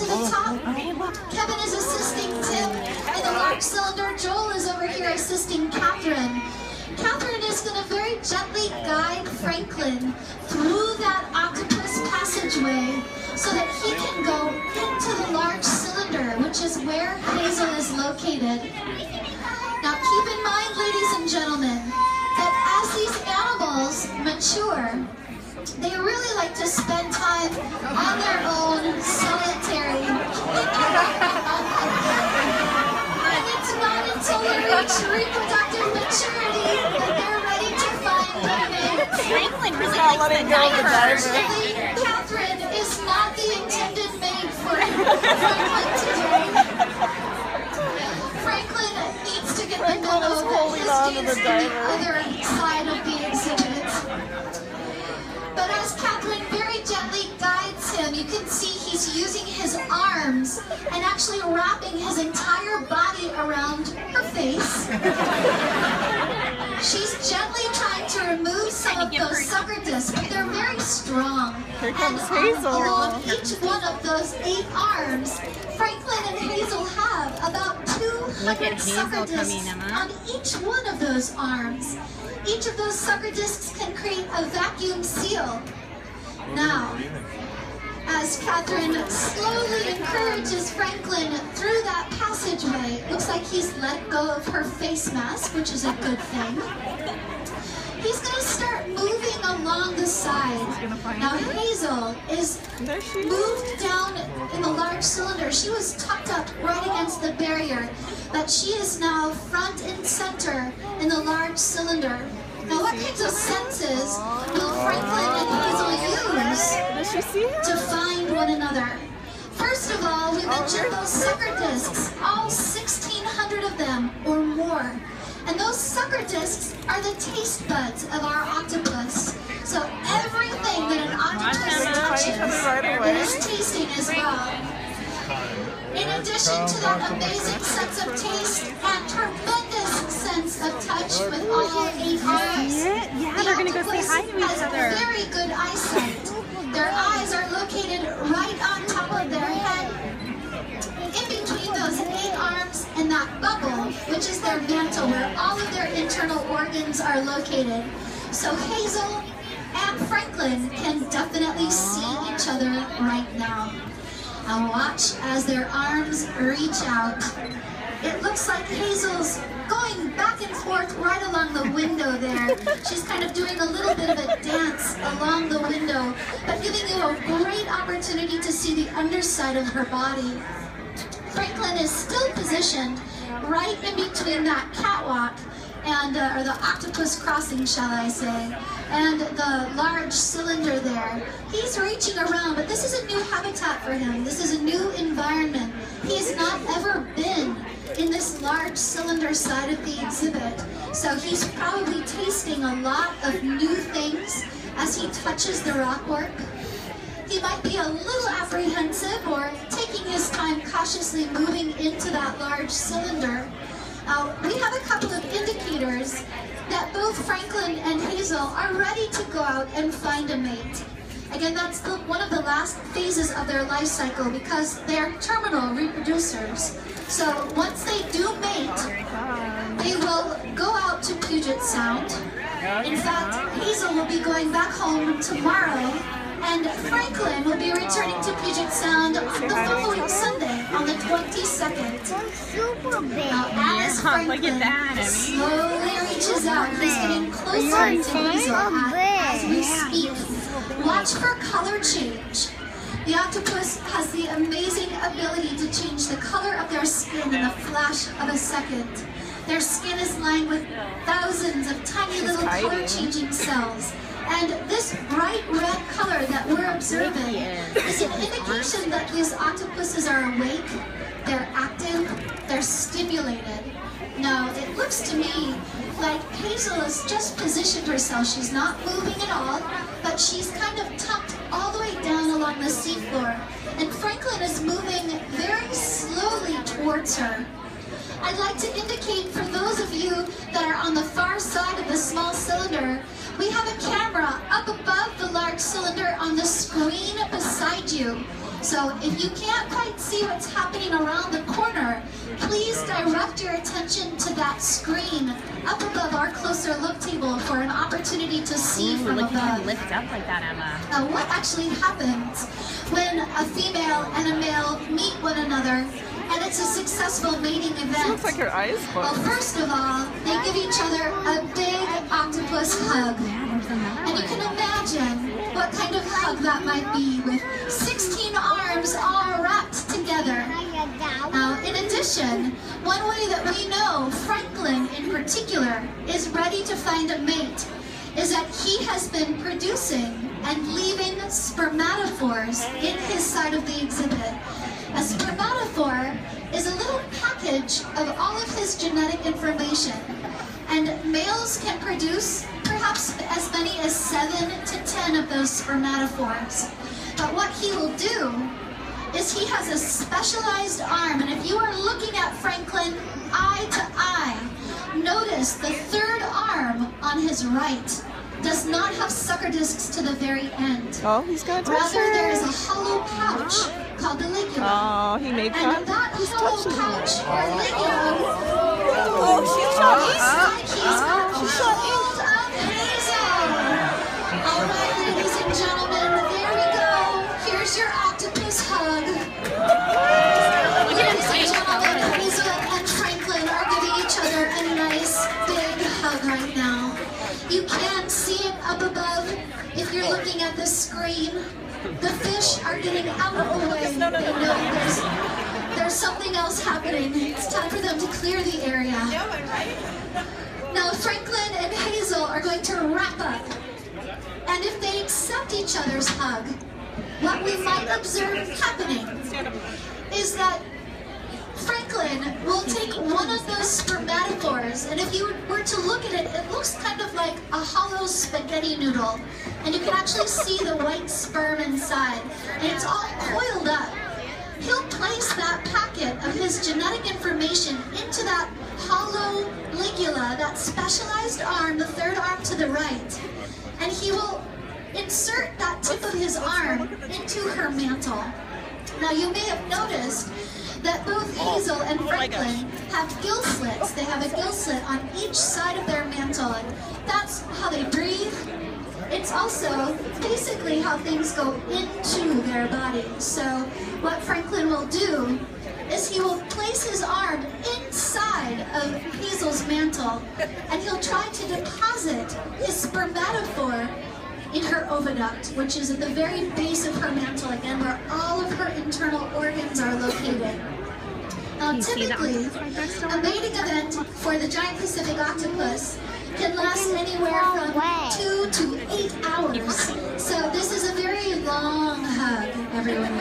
to the top. Kevin is assisting Tim in the large cylinder. Joel is over here assisting Catherine. Catherine is going to very gently guide Franklin through that octopus passageway so that he can go into the large cylinder, which is where Hazel is located. Now keep in mind, ladies and gentlemen, that as these animals mature, they really like to spend time on their own, solitary. And it's not until they reach reproductive maturity that they're ready to find their mates. Franklin really likes the divers. Unfortunately, Catherine is not the intended mate for Franklin today. Franklin needs to get the memo that his needs to the other side of the exhibit. But as Catherine very gently guides him, you can see he's using his arms and actually wrapping his entire body around her face. She's gently trying to remove some of those sucker discs, but they're very strong. Here comes Hazel. Along each one of those 8 arms, Franklin and Hazel have about 200 sucker discs on each one of those arms. Each of those sucker discs can create a vacuum seal. Now, as Catherine slowly encourages Franklin through that passageway, looks like he's let go of her face mask, which is a good thing. He's going to start moving along the side. Now Hazel is moved down in the large cylinder. She was tucked up right against the barrier, but she is now front and center in the large cylinder. Now what kinds of senses will Franklin and Hazel use to find one another? First of all, we mentioned those sucker discs, all 1,600 of them or more. And those sucker discs are the taste buds of our octopus. So everything that an octopus touches, it is tasting as well. In addition to that amazing sense of taste and tremendous sense of touch with all 8 arms, they're going to go say hi to each other. Very good eyesight. Their eyes are located right on top of their head. In between those 8 arms and that bubble, which is their mantle where all of their internal organs are located. So Hazel and Franklin can definitely see each other right now. Now watch as their arms reach out. It looks like Hazel's going back and forth right along the window there. She's kind of doing a little bit of a dance along the window, but giving you a great opportunity to see the underside of her body. Franklin is still positioned right in between that catwalk and, or the octopus crossing, shall I say, and the large cylinder there. He's reaching around, but this is a new habitat for him. This is a new environment. He has not ever been in this large cylinder side of the exhibit. So he's probably tasting a lot of new things as he touches the rockwork. He might be a little apprehensive or taking his time cautiously moving into that large cylinder. We have a couple of indicators that both Franklin and Hazel are ready to go out and find a mate. Again, that's one of the last phases of their life cycle because they're terminal reproducers. So once they do mate, they will go out to Puget Sound. In fact, Hazel will be going back home tomorrow, and Franklin will be returning to Puget Sound on the following Sunday, on the 22nd. Now, as Franklin slowly reaches out, he's getting closer to Hazel as we speak. Watch for color change. The octopus has the amazing ability to change the color of their skin in a flash of a second. Their skin is lined with thousands of tiny little color-changing cells. And this bright red color that we're observing is an indication that these octopuses are awake, they're active, they're stimulated. Now, it looks to me like Hazel has just positioned herself. She's not moving at all, but she's kind of tucked all the way down along the seafloor. And Franklin is moving very slowly towards her. I'd like to indicate for those of you that are on the far side of the small cylinder, we have a camera up above the large cylinder on the screen beside you. So if you can't quite see what's happening around the corner, please direct your attention to that screen up above our closer look table for an opportunity to see from Look at above. him lift up like that, Emma. What actually happens when a female and a male meet one another and it's a successful mating event? Looks like her eyes Well, closed. first of all, they give each other a big octopus hug. And you can imagine what kind of hug that might be with 16 arms all wrapped together. Now, in addition, one way that we know Franklin in particular is ready to find a mate is that he has been producing and leaving spermatophores in his side of the exhibit. A spermatophore is a little package of all of his genetic information, and males can produce perhaps as many as 7 to 10 of those spermatophores. But what he will do is he has a specialized arm, and if you are looking at Franklin eye to eye, notice the third arm on his right does not have sucker discs to the very end. Oh, he's gonna touch Rather, her. there is a hollow pouch called the ligula. Oh, he made And that. that He's hollow touching her. pouch or ligula Oh, she's shot looks like he's got a She's shot hold of Hazel. All right, ladies and gentlemen, there we go. Here's your octopus hug. Ladies and gentlemen, Hazel and Franklin are giving each other a nice big hug right now. You can see it up above if you're looking at the screen. The fish are getting out of the way. No. They know there's something else happening. It's time for them to clear the area. Now Franklin and Hazel are going to wrap up. And if they accept each other's hug, what we might observe happening is that Franklin will take one of those spermatophores, and if you were to look at it, it looks kind of like a hollow spaghetti noodle. And you can actually see the white sperm inside, and it's all coiled up. He'll place that packet of his genetic information into that hollow ligula, that specialized arm, the third arm to the right, and he will insert that tip of his arm into her mantle. Now you may have noticed that both Hazel and Franklin have gill slits. They have a gill slit on each side of their mantle, and that's how they breathe. It's also basically how things go into their body. So what Franklin will do is he will place his arm inside of Hazel's mantle, and he'll try to deposit his spermatophore in her oviduct, which is at the very base of her mantle, again, where all of her internal organs are located. Now, typically, a mating event for the giant Pacific octopus can last anywhere from 2 to 8 hours. So this is a very long hug, everyone.